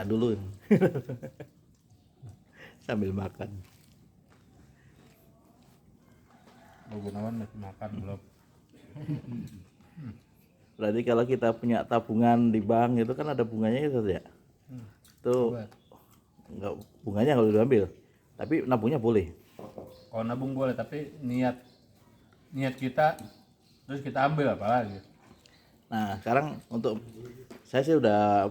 makan dulu. Sambil makan. Bu Gunawan masih makan belum? Berarti kalau kita punya tabungan di bank itu kan ada bunganya itu ya. Itu Coba. enggak bunganya kalau diambil. Tapi nabungnya boleh. Kalau nabung boleh, tapi niat kita terus kita ambil apa lagi? Nah, sekarang untuk saya sih udah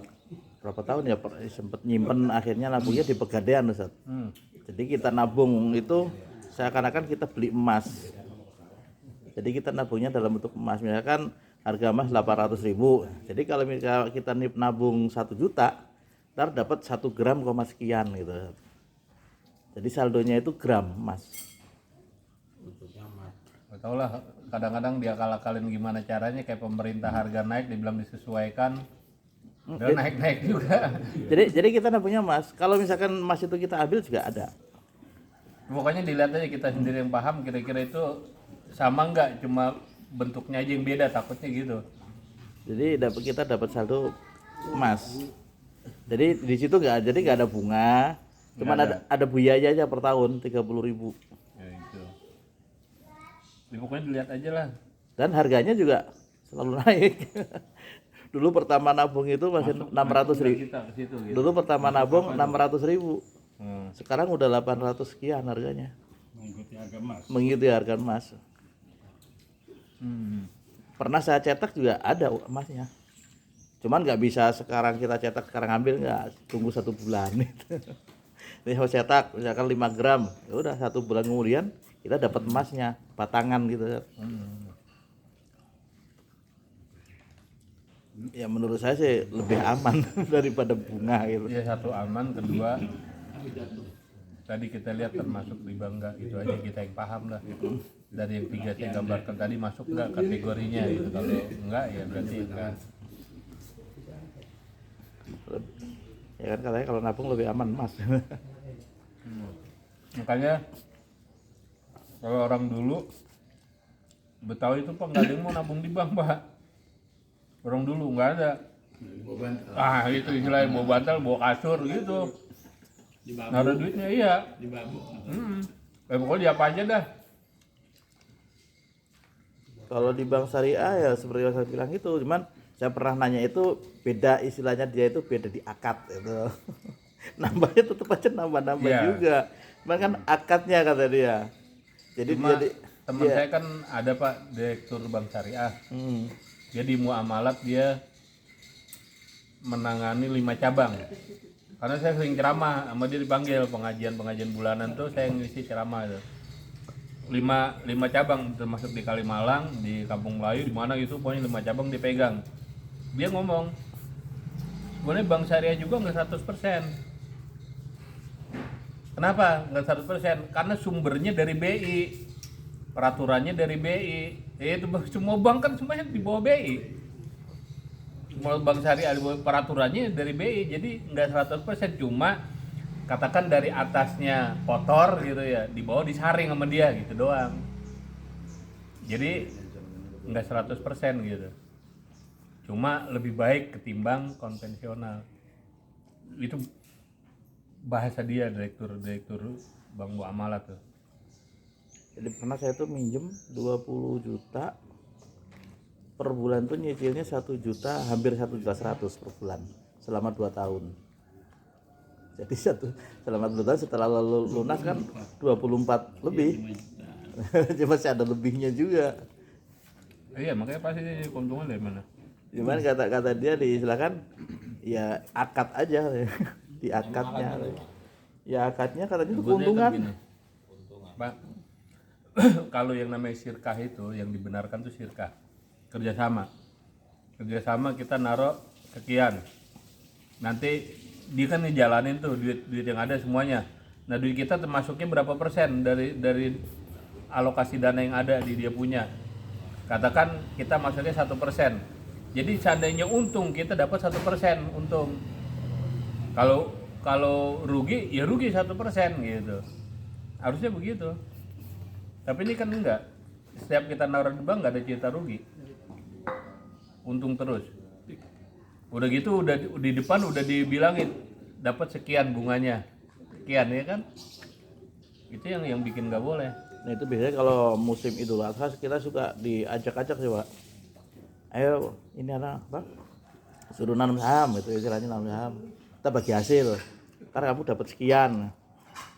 berapa tahun ya sempat nyimpen, akhirnya nabungnya di Pegadaian, Ustaz. Jadi kita nabung itu seakan-akan kita beli emas. Jadi kita nabungnya dalam bentuk emas. Misalkan harga emas 800.000. Jadi kalau misalnya kita nabung 1 juta, ntar dapat 1 gram koma sekian gitu. Jadi saldonya itu gram emas. Gak tau lah, kadang-kadang dia akal-akalin gimana caranya, kayak pemerintah harga naik dibilang disesuaikan, udah naik-naik juga. Jadi kita nabungnya emas. Kalau misalkan emas itu kita ambil juga ada. Pokoknya dilihat aja kita sendiri yang paham kira-kira itu sama nggak, cuma bentuknya aja yang beda, takutnya gitu. Jadi kita dapat saldo emas. Jadi di situ nggak ada bunga, cuman ada biaya aja per tahun 30.000. Ya itu. Ya, pokoknya dilihat aja lah. Dan harganya juga selalu naik. Dulu pertama nabung itu masih 600.000. Kita ke situ gitu. Dulu pertama nabung 600.000. Hmm. Sekarang udah 800 sekian harganya. Mengikuti harga emas. Pernah saya cetak juga ada emasnya. Cuman nggak bisa sekarang kita cetak sekarang ambil, nggak, tunggu 1 bulan. Ini mau cetak misalkan 5 gram, ya udah 1 bulan kemudian kita dapat emasnya batangan gitu. Ya menurut saya sih lebih aman daripada bunga gitu. Ya satu aman, kedua tadi kita lihat termasuk di bank nggak, itu aja kita yang paham lah. Dari yang 3 saya gambarkan tadi masuk nggak kategorinya gitu. Kalau enggak ya berarti enggak. Ya kan katanya kalau nabung lebih aman emas. Makanya kalau orang dulu Betawi itu Pak, nggak ada yang mau nabung di bank Pak. Orang dulu nggak ada. Itu istilahnya bawa bantal, bawa kasur gitu. Naruh duitnya iya. Di babu. Pokoknya dia apa aja dah. Kalau di bank syariah ya seperti yang saya bilang itu, cuman saya pernah nanya itu beda, istilahnya dia itu beda di akad itu. Nambahnya tetap aja nambah-nambah juga. Cuman kan akadnya kata dia. Jadi teman saya kan ada Pak, direktur bank syariah. Dia di muamalat dia menangani 5 cabang. Karena saya sering ceramah sama dia, dipanggil pengajian bulanan tuh saya ngisi ceramah itu. 5 cabang termasuk di Kalimalang, di Kampung Melayu, di mana gitu, pokoknya 5 cabang dipegang. Dia ngomong, sebenarnya bank syariah juga nggak 100%. Kenapa nggak 100%? Karena sumbernya dari BI, peraturannya dari BI. Itu semua bank kan semuanya di bawah BI. Semua bank syariah di bawah peraturannya dari BI, jadi nggak 100%, cuma katakan dari atasnya kotor gitu ya, di bawah disaring sama dia gitu doang. Jadi nggak 100% gitu. Cuma lebih baik ketimbang konvensional. Itu bahasa dia, direktur bank muamalat tuh. Jadi pernah saya tuh minjem 20 juta per bulan tuh nyicilnya 1 juta, hampir 1.100.000 per bulan selama 2 tahun. Jadi selama 2 tahun setelah lunas kan 24 lebih. Cuma masih ada lebihnya juga. Iya, makanya pasti dia keuntungan dari mana? Cuman kata dia diistilahkan ya akad aja di akadnya. Ya akadnya katanya itu keuntungan. Pak, kalau yang namanya syirkah itu, yang dibenarkan tuh syirkah, kerjasama kita naruh sekian, nanti dia kan ngejalanin tuh duit yang ada semuanya. Nah duit kita termasuknya berapa persen dari alokasi dana yang ada di dia punya. Katakan kita masuknya 1%. Jadi seandainya untung kita dapat 1% untung. Kalau rugi ya rugi 1% gitu. Harusnya begitu. Tapi ini kan enggak. Setiap kita naruh di bank nggak ada cerita rugi. Untung terus. Udah gitu udah di depan udah dibilangin dapat sekian bunganya, sekian ya kan? Itu yang bikin nggak boleh. Nah itu biasanya kalau musim Idul Adha kita suka diajak-ajak sih Pak. Ayo ini anak apa? Suruh nanam saham itu istilahnya nanam saham. Kita bagi hasil. Karena kamu dapat sekian.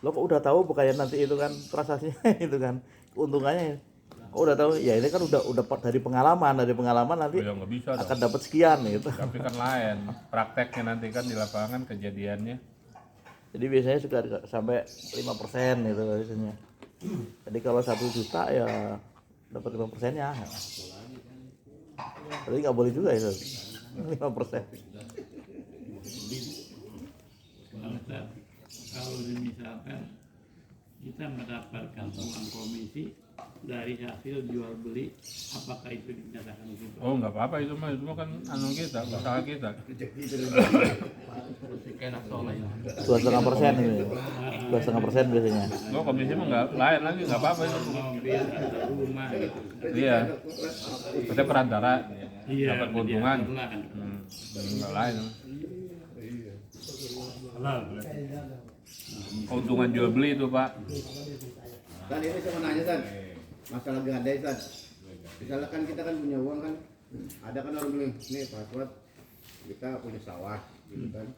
Lo kok udah tahu bukannya nanti itu kan transaksinya itu kan keuntungannya. Kok udah tahu? Ya ini kan udah dari pengalaman nanti Ya nggak bisa akan dong. dapat sekian gitu. Tapi kan lain, prakteknya nanti kan di lapangan kejadiannya. Jadi biasanya suka sampai 5% itu biasanya. Jadi kalau 1 juta ya dapat 5%-nya. Tapi nggak boleh juga itu 5%. Kalau misalkan kita mendapatkan uang komisi dari hasil jual beli, apakah itu dinyatakan gitu? Oh nggak apa-apa itu mah kan anu kita, usaha kita. 2,5% ini. 2,5% biasanya. Lo komisi mah nggak lain lagi, nggak apa-apa itu. Mobil atau rumah gitu. Iya, kita perantara Iya, dapat keuntungan. mediator lah. Nggak lain. Keuntungan jual beli itu Pak. San ini saya mau nanya San, masalah gadai San. Misalnya kan kita kan punya uang kan, ada kan orang bilang, nih Pak Fuad, kita punya sawah, gitu kan.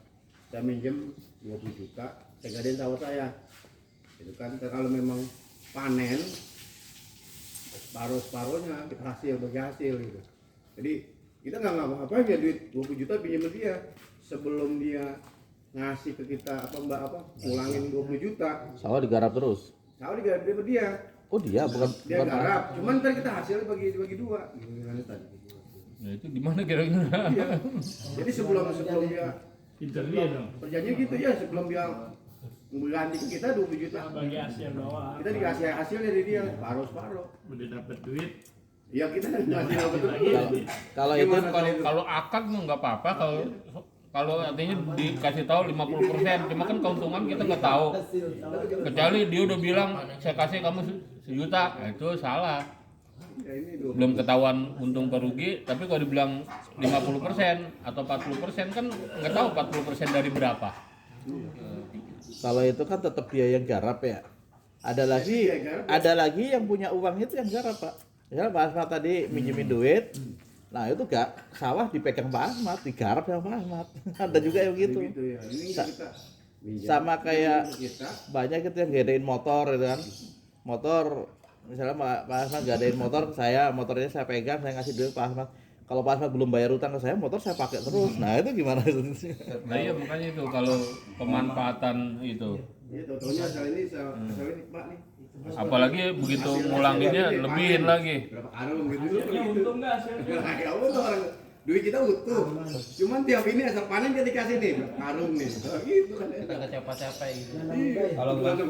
Saya minjem 20 juta, saya gadein sawah saya. Itu kan kalau memang panen, separuh-separuhnya kita bagi hasil gitu. Jadi kita nggak ngapa-ngapain ya duit 20 juta pinjam dia sebelum dia ngasih ke kita ngulangin 20 juta. Sawah digarap terus. Sawah digarap dia. Oh dia bukan Dia garap, cuman ntar kita hasil bagi dua. Gimana tadi? Nah itu gimana kira-kira? Iya. Jadi sebelum dia Pinter dia dong. perjanjian gitu ya, sebelum dia mengganti ke kita 20 juta. Bagi hasil doang. Kita dikasih hasil dari dia separuh. Udah dapat duit. Ya kita ngasih betul. kalau itu Kalau akad mah nggak apa-apa kalau artinya dikasih tahu 50%, cuma kan keuntungan kita nggak tahu. Kecuali dia udah bilang saya kasih kamu 1 juta, nah, itu salah. Ya ini 20. Belum ketahuan untung per rugi, tapi kalau dibilang 50% atau 40% kan nggak tahu 40% dari berapa. kalau itu kan tetap dia yang garap ya. Ada lagi yang punya uang itu yang garap Pak. Misalnya Pak Asmat tadi minjemin duit, nah itu gak sawah dipegang Pak Asmat, digarap sama Pak Asmat. Ada juga yang gitu. Gitu ya. Ini kita minjam Sama kayak kita. banyak itu yang gadein motor gitu kan. Motor misalnya Pak Asmat gadein motornya saya pegang, saya ngasih duit Pak Asmat. Kalau Pak Asmat belum bayar utang ke saya, motor saya pakai terus. Nah itu gimana itu? Nah iya makanya itu kalau pemanfaatan itu. Ya totalnya asal ini Pak nih. Apalagi begitu ngulanginnya lebihin lagi. Berapa karung gitu. Untung nggak hasilnya? Ya untung orang duit kita utuh. Cuman tiap ini asal panen dia dikasih nih karung nih. Gitu kan. Kita nggak capek-capek gitu. Kalau nggak-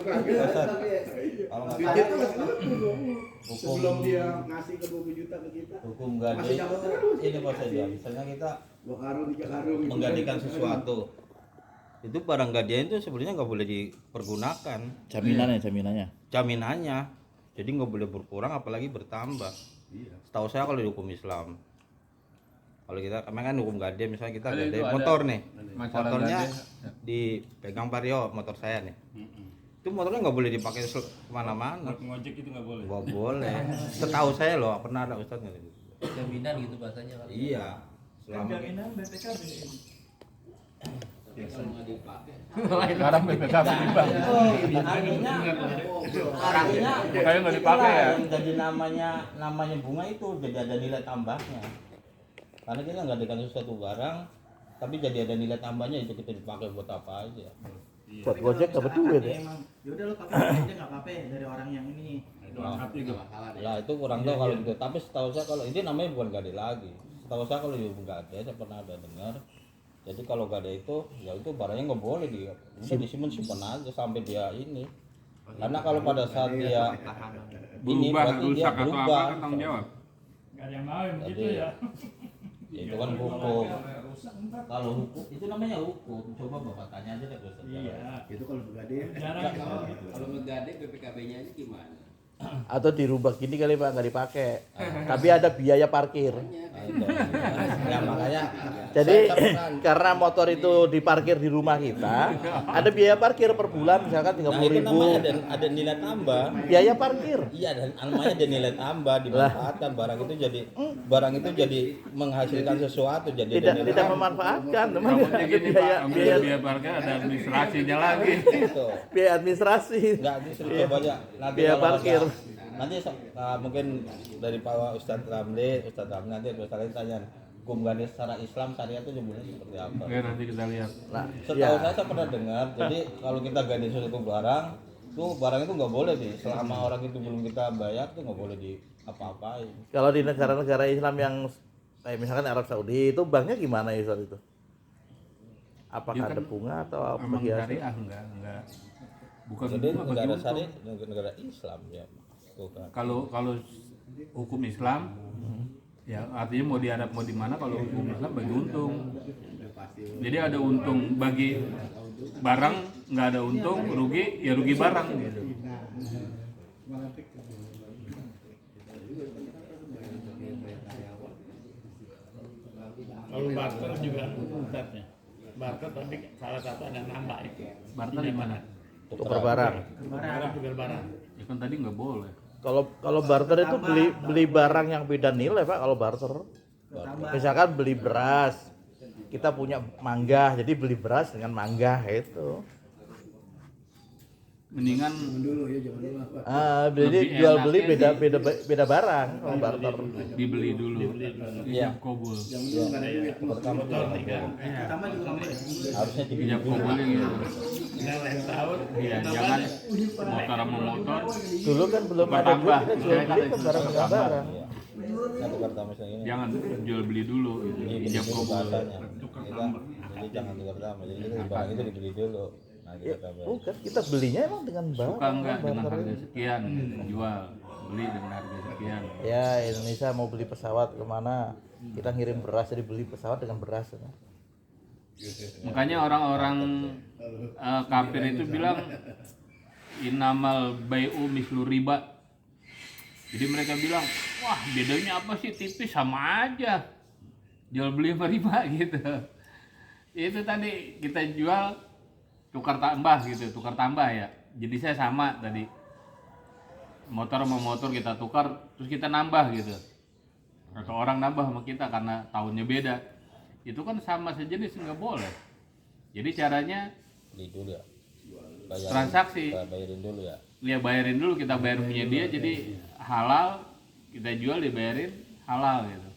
kalau duit kita masih utuh. Sebelum dia ngasih ke 20 juta ke kita. Hukum gade Masih dapat terus. ini Mas Eja, misalnya kita 2 karung, 3 karung. gitu. menggadaikan sesuatu, itu barang gadaian itu sebenarnya nggak boleh dipergunakan Jaminannya. jaminannya, jadi nggak boleh berkurang apalagi bertambah. Setahu saya kalau di hukum Islam, kalau kita kan hukum gadai, misalnya kita Ada itu, gadai ada motor nih, masalah motornya gadai. dipegang Vario, motor saya nih, itu motornya nggak boleh dipakai kemana-mana. Ngojek itu nggak boleh. Nggak boleh. Setahu saya loh, pernah ada ustadz nggak gitu. Jaminan gitu bahasanya kan. Iya. Selama Sekarang BPKB timbang. artinya Makanya nggak dipakai ya. yang jadi namanya bunga itu jadi ada nilai tambahnya. Karena kita nggak dengan sesuatu barang, tapi jadi ada nilai tambahnya itu kita dipakai buat apa aja. Buat Gojek dapat duit ya. Yaudah lo pakai aja nggak apa-apa dari orang yang ini. Ya itu kurang tahu kalau gitu. Tapi setahu saya kalau ini namanya bukan gade lagi. Setahu saya kalau itu gade, saya pernah ada dengar. Jadi kalau gade itu, ya itu barangnya nggak boleh udah simpan aja sampai dia ini. Karena kalau pada saat dia ini Berubah, berarti dia rusak atau apa berubah. kan tanggung jawab. Nggak ada yang mau yang begitu Jadi, ya. Ya itu kan hukum. Kalau hukum itu namanya hukum. Coba Bapak tanya aja deh Ustaz. Iya. Itu kalau begadai ya. Jarang Nah, Kalau ngegade BPKB-nya aja gimana? Atau dirubah gini kali Pak, nggak dipakai. Tapi ada biaya parkir. Nah, itu. Ya makanya Jadi saya pernah karena motor itu diparkir di rumah kita, ada biaya parkir per bulan misalkan nah 30.000. itu namanya ada nilai tambah. Biaya parkir. Iya, dan namanya ada nilai tambah dimanfaatkan barang itu jadi menghasilkan sesuatu jadi ada nilai Tidak tambah. memanfaatkan, teman. Takutnya Ada gini biaya Pak, biaya biaya parkir ada administrasinya lagi. Gitu. biaya administrasi. Enggak justru coba aja nanti Biaya kalau parkir. nanti mungkin dari Pak Ustadz Ramli nanti Ustadz Ramli tanya hukum gadis secara Islam syariat itu sebenarnya seperti apa? Oke, nanti kita lihat. Nah, Setahu ya. saya pernah dengar, jadi kalau kita gadis itu barang itu nggak boleh selama orang itu belum kita bayar tuh nggak boleh di apa-apain. Kalau di negara-negara Islam yang kayak misalkan Arab Saudi itu banknya gimana ya soal itu? Apakah Ya kan ada bunga atau apa Emang biasa? syariah enggak. Bukan Jadi bunga, bagi negara untung. syariat negara Islam ya. Tuh kan. Kalau hukum Islam ya artinya mau di Arab mau di mana, kalau hukum Islam bagi untung. Jadi ada untung bagi barang, nggak ada untung, rugi ya rugi barang gitu. Kalau barter juga Ustadznya. Barter tapi salah satu ada nambah itu. Barter gimana? Tukar barang. Barang juga barang. Ya kan tadi nggak boleh. Kalau barter itu beli barang yang beda nilai Pak. Kalau barter, misalkan beli beras, kita punya mangga, jadi beli beras dengan mangga itu. Mendingan Dulu ya zaman dulu apa? Jadi Lebih jual enaknya beli sih beda barang kalau barter. dibeli dulu. Iya. Ijab kabul. Zaman dulu nggak ada duit. Pertama tuh nggak boleh. Pertama juga nggak boleh. Harusnya Ijab dibeli kabul gitu. Nah, lain tahun Iya, jangan motor sama motor. Dulu kan belum ada duit, Bertambah. kita jual beli kan barang dengan barang. Iya. Satu pertama ini. Jangan jual beli dulu gitu. Ini Ijab dulu kabul. bahasanya. Jadi jangan tukar tambah. Jadi itu barang itu dibeli dulu. Nah, Ya, kita tambah. bukan, kita belinya emang dengan barang. Suka enggak dengan barter. harga sekian jual, beli dengan harga sekian. Ya Indonesia mau beli pesawat kemana, kita ngirim beras, jadi beli pesawat dengan beras. Makanya orang-orang kafir itu bilang innamal bai'u mislu riba. Jadi mereka bilang, wah bedanya apa sih, tipis sama aja, jual beli sama riba gitu. Itu tadi kita jual tukar tambah ya. Jadi saya sama tadi, motor sama motor kita tukar, terus kita nambah gitu, atau orang nambah sama kita karena tahunnya beda. Itu kan sama sejenis, nggak boleh. Jadi caranya Beli dulu ya. Bayarin, transaksi, bayarin dulu ya. dia bayarin dulu, kita bayar punya dia, jadi halal, kita jual dibayarin halal gitu.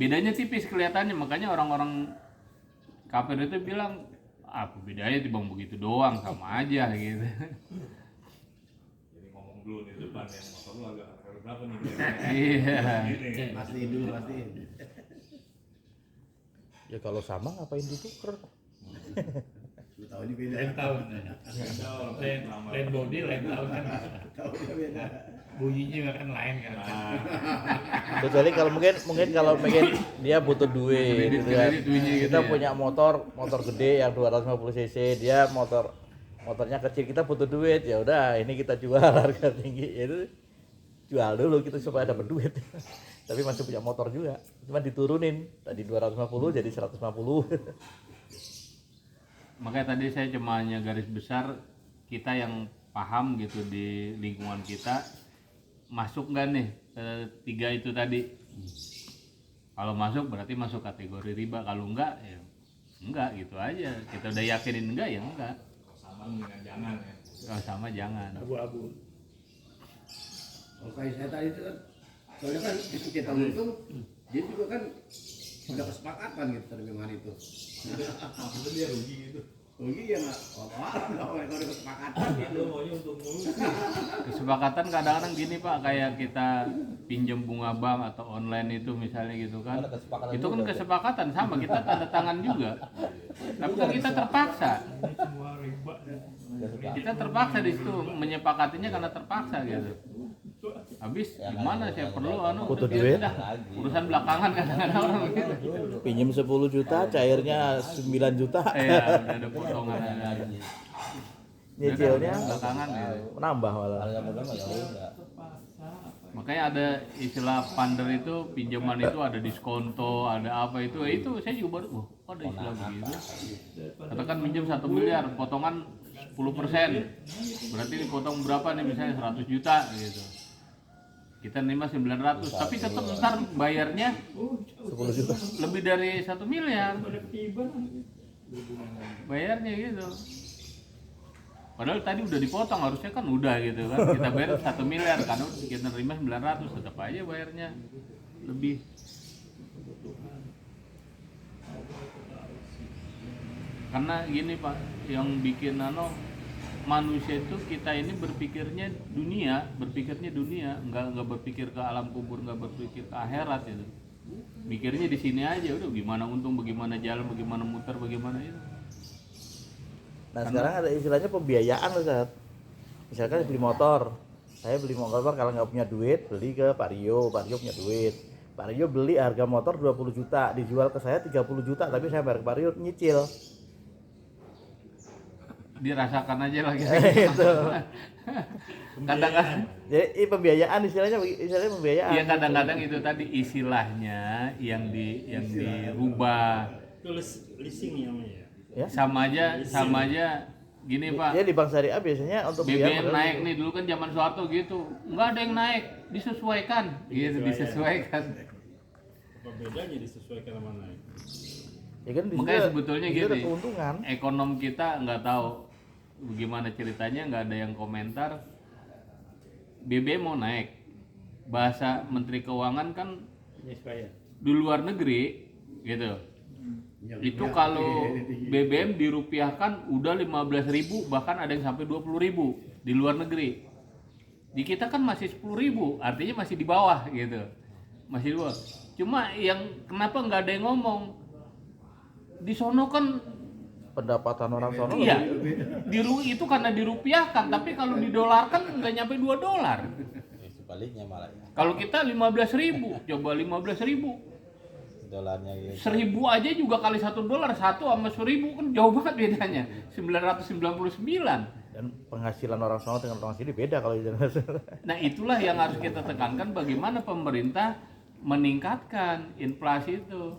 Bedanya tipis kelihatannya, makanya orang-orang kafir itu bilang apa bedanya timbang begitu doang, sama aja gitu. Jadi ngomong dulu di depan yang motor lu agak berapa nih? Iya. Pastiin dulu, pastiin. Ya kalau sama ngapain ditukar? Lu tahu ini beda. lain tahun. Lain body lain tahun kan. Tahu ini beda. Bunyinya juga kan lain kan. Kecuali kalau mungkin kalau pengen dia butuh duit gitu kan. Kredit bunyi gitu Kita ya. punya motor gede yang 250 cc, dia motornya kecil, kita butuh duit, ya udah ini kita jual harga tinggi, itu jual dulu kita supaya dapat duit. Tapi masih punya motor juga, cuma diturunin tadi 250 jadi 150. Makanya tadi saya cuma hanya garis besar, kita yang paham gitu di lingkungan kita masuk nggak nih tiga itu tadi. Kalau masuk berarti masuk kategori riba, kalau enggak ya enggak gitu aja. Kita udah yakinin enggak ya enggak. Sama dengan jangan ya. Kalau sama jangan. Abu-abu. Kalau kayak saya tadi itu kan, soalnya kan itu kita untung, dia juga kan ada kesepakatan gitu terima itu. Maksudnya dia rugi gitu. Rugi ya nggak apa-apa, kalau ada kesepakatan gitu. Lu maunya untung mulu. Kesepakatan kadang-kadang gini Pak, kayak kita pinjam bunga bank atau online itu misalnya gitu kan. Ada kesepakatan Itu kan juga, kesepakatan sama, kita tanda tangan juga. Tapi kan kita terpaksa. Semua riba. Kita terpaksa di situ menyepakatinya karena terpaksa gitu. Habis gimana saya perlu Butuh udah, duit. udah, urusan belakangan kadang-kadang orang gitu. Pinjam 10 juta, cairnya 9 juta. Iya, udah ada potongan. nyicilnya belakangan gitu. menambah malah. Harga modal mah ya udah. Makanya ada istilah funder itu, pinjaman itu ada diskonto, ada apa itu. Ya itu saya juga baru, wah ada istilah begitu. Katakan minjem 1 miliar, potongan 10%. Berarti dipotong berapa nih, misalnya 100 juta gitu. Kita nerima 900, tapi tetap ntar bayarnya 10 juta. lebih dari 1 miliar. Bayarnya gitu. Padahal tadi udah dipotong, harusnya kan udah gitu kan. Kita bayar 1 miliar, karena kita nerima 900, tetap aja bayarnya lebih. Karena gini Pak, yang bikin manusia itu, kita ini berpikirnya dunia, nggak berpikir ke alam kubur, nggak berpikir ke akhirat itu. Mikirnya di sini aja, udah gimana untung, bagaimana jalan, bagaimana muter, bagaimana itu. Nah sekarang ada istilahnya pembiayaan Ustaz. Misalkan beli motor, saya beli motor kalau nggak punya duit beli ke Pak Rio punya duit. Pak Rio beli harga motor 20 juta, dijual ke saya 30 juta, tapi saya bayar ke Pak Rio nyicil. Dirasakan aja lagi. Itu. Kadang-kadang, Jadi pembiayaan istilahnya pembiayaan. ya kadang-kadang itu tadi istilahnya yang dirubah. Tulis leasing namanya ya. Ya. Sama aja gini Pak. Ya di Bank Syariah biasanya untuk BBM naik nih, dulu kan zaman Soeharto gitu, nggak ada yang naik, disesuaikan gitu, disesuaikan. Apa bedanya disesuaikan sama naik? Ya kan Makanya sebetulnya ada gini, keuntungan. ekonom kita nggak tahu bagaimana ceritanya, nggak ada yang komentar BBM mau naik. Bahasa Menteri Keuangan kan Penyesuaian. di luar negeri gitu. Itu kalau BBM dirupiahkan udah 15.000, bahkan ada yang sampai 20.000 di luar negeri. Di kita kan masih 10.000, artinya masih di bawah gitu. Masih di bawah. Cuma yang kenapa nggak ada yang ngomong? Di sono kan Pendapatan orang sono iya, itu karena dirupiahkan, tapi kalau didolarkan nggak nyampe $2. Sebaliknya malah ya. Kalau kita 15.000, coba 15.000. Dolarnya gitu. 1.000 aja juga kali $1, 1 sama 1.000 kan jauh banget bedanya. 999. dan penghasilan orang sono dengan orang sini beda kalau di Nah, itulah yang harus kita tekankan, bagaimana pemerintah meningkatkan inflasi itu.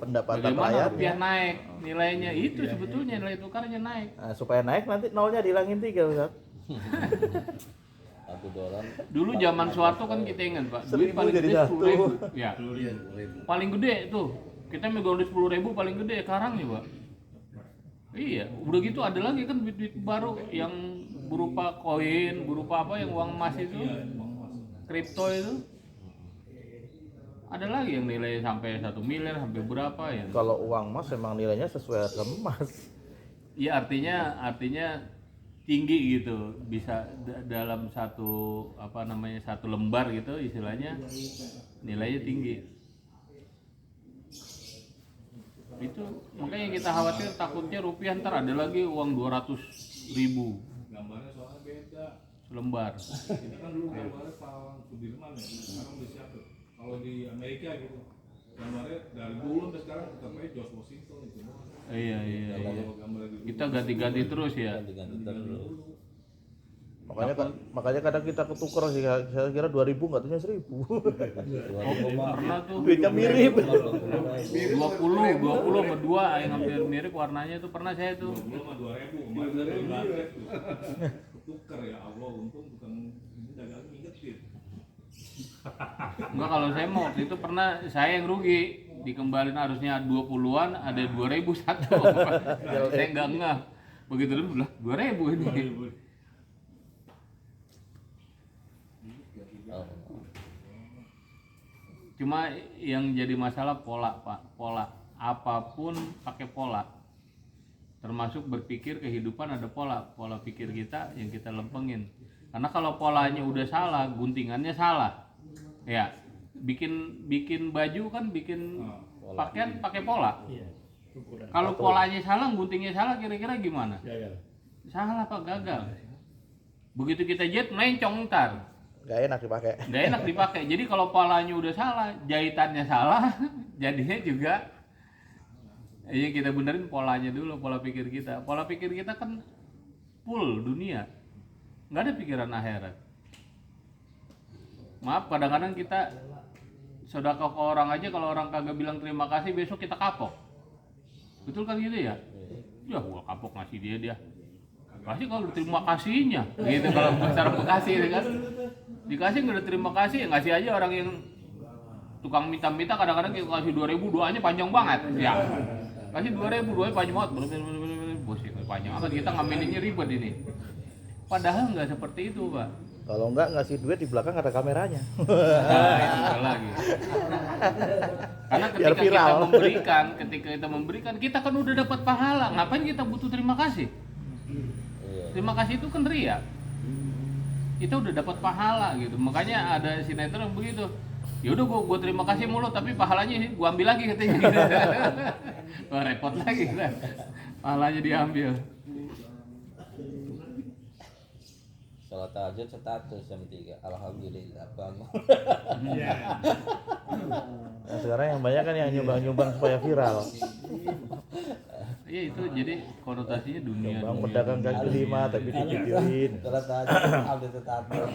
pendapatan Bagaimana rakyat. rupiah naik nilainya, itu sebetulnya nilai tukarnya naik. Nah, supaya naik nanti nolnya dihilangin 3 Ustaz. $1. Dulu zaman Soeharto kan kita ingat Pak, duit 1.000 paling jadi gede 1. 10.000. Ya. Paling gede tuh. Kita megang duit 10.000 paling gede sekarang nih Pak. Iya, udah gitu ada lagi kan duit-duit baru yang berupa koin, berupa apa yang uang emas itu, kripto itu. Ada lagi yang nilai sampai 1 miliar, sampai berapa ya. Kalau uang emas memang nilainya sesuai harga emas. Iya, artinya tinggi gitu, bisa dalam satu lembar gitu istilahnya nilainya tinggi. Itu makanya kita khawatir, takutnya rupiah ntar ada lagi uang 200.000 Gambarnya soalnya beda. selembar. Kita kan dulu gambarnya Pawang Sudirman ya, sekarang udah siapa? Kalau di Amerika gitu, gambarnya dari dulu sampai sekarang tetap aja George Washington gitu. Iya. Kalau gambar di Kita ganti-ganti terus ya. Ganti-ganti terus. Makanya kadang kita ketuker sih, saya kira 2.000 nggak tanya 1.000. Pernah tuh Duitnya mirip. 20 sama 2 yang hampir mirip warnanya tuh, pernah saya tuh. belum sama 2.000 kemarin dari Batek tuh. Tukar ya Allah, untung bukan ini dagang ngingetin. Enggak, kalau saya mau waktu itu pernah saya yang rugi, dikembalin harusnya 20-an, ada 2.000 satu. Saya enggak. Begitu dulu lah 2.000 ini. Cuma yang jadi masalah pola Pak, pola apapun pakai pola. Termasuk berpikir kehidupan ada pola pikir kita yang kita lempengin. Karena kalau polanya udah salah, guntingannya salah. Ya, bikin baju kan, bikin pakaian pakai pola. Kalau polanya salah, guntingnya salah, kira-kira gimana? Salah Pak, gagal. Begitu kita jahit melencong ntar. Gak enak dipakai. Nggak enak dipakai. Jadi kalau polanya udah salah, jahitannya salah, jadinya juga kita benerin polanya dulu, pola pikir kita. Pola pikir kita kan full dunia, nggak ada pikiran akhirat. Maaf, kadang-kadang kita sedekah ke orang aja, kalau orang kagak bilang terima kasih besok kita kapok. Betul kan gitu ya? Ya gua kapok ngasih dia. Kasih kalau terima kasihnya, gitu kalau cara bekasih gitu kan. Dikasih nggak ada terima kasih, ya ngasih aja orang yang tukang minta-minta, kadang-kadang kita kasih 2.000, doanya panjang banget. Ya, kasih 2.000, doanya panjang banget. Bos itu panjang banget, kita ngameninnya ribet ini. Padahal nggak seperti itu, Pak. Kalau enggak ngasih duit di belakang ada kameranya. Nah, itu lagi. Karena Biar viral. ketika kita memberikan, kita kan udah dapat pahala. Ngapain kita butuh terima kasih? Terima kasih itu kan ria. Kita udah dapat pahala gitu. Makanya ada sinetron begitu. Ya udah gua terima kasih mulu, tapi pahalanya gua ambil lagi katanya. Wah, repot lagi kan. Pahalanya diambil. Salat tahajud status jam 3. Alhamdulillah bangun. Nah, sekarang yang banyak kan yang nyumbang supaya viral. Iya, itu jadi konotasinya dunia. Bang pedagang kaki lima tapi divideoin. Salat tahajud update status.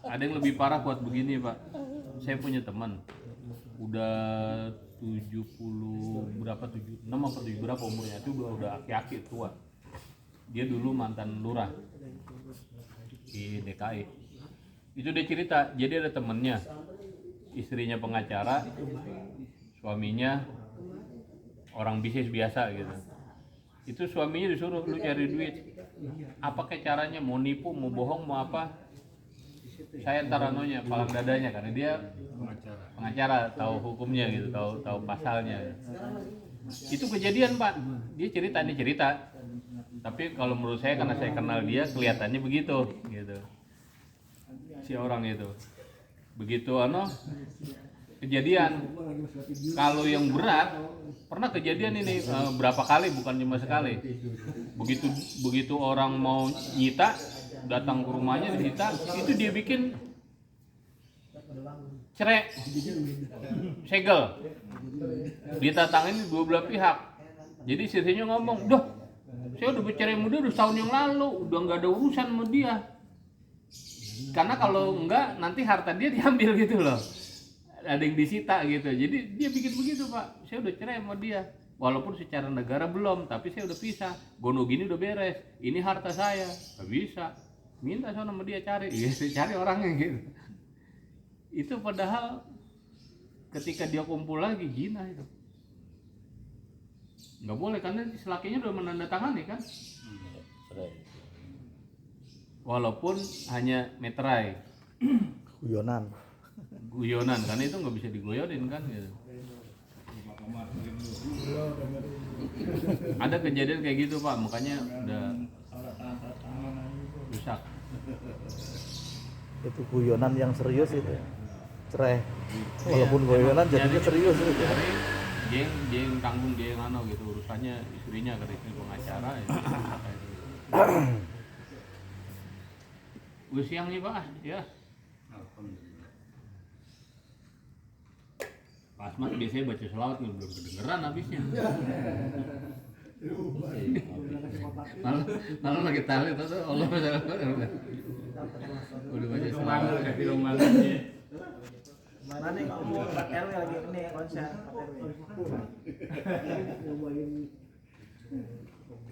Ada yang lebih parah buat begini, Pak. Saya punya teman udah 76 apa 7 berapa umurnya, itu udah aki-aki tua. Dia dulu mantan lurah di DKI. Itu dia cerita, jadi ada temennya, istrinya pengacara, suaminya orang bisnis biasa gitu. Itu suaminya disuruh, lu cari duit. Apa kayak caranya, mau nipu, mau bohong, mau apa? Saya ntar anunya, palang dadanya, karena dia pengacara, tahu hukumnya gitu, tahu pasalnya. Itu kejadian, Pak. Dia cerita. Tapi kalau menurut saya, karena saya kenal dia, kelihatannya begitu gitu. Si orang itu. Begitu kejadian. Kalau yang berat, pernah kejadian ini berapa kali, bukan cuma sekali. Begitu orang mau nyita, datang ke rumahnya disita, itu dia bikin cerai, segel, ditatangin dua belah pihak. Jadi istrinya ngomong, "Duh, saya udah bercerai muda udah setahun yang lalu, udah nggak ada urusan sama dia." Karena kalau enggak, nanti harta dia diambil gitu loh. Ada yang disita gitu. Jadi dia bikin begitu, Pak. Saya udah cerai sama dia. Walaupun secara negara belum, tapi saya udah pisah. Gono gini udah beres. Ini harta saya. Gak bisa. Minta sama dia cari. Gitu, cari orangnya gitu. Itu padahal ketika dia kumpul lagi, zina itu. Nggak boleh, karena si lakinya udah menandatangani kan. Walaupun hanya meterai. Guyonan, karena itu nggak bisa digoyonin kan gitu. Ada kejadian kayak gitu, Pak, makanya udah rusak. Itu guyonan yang serius itu. Cerai. Walaupun guyonan jadinya serius itu. Dia yang tanggung, dia yang gitu urusannya, istrinya ke istri pengacara ya. Gue siang nih, Pak ya. Pas mat biasanya baca selawat belum kedengeran habisnya. Malah lagi tahu itu Allah udah baca selawat di rumah. Mana nih kamu 4 RW lagi ini konser 4 RW.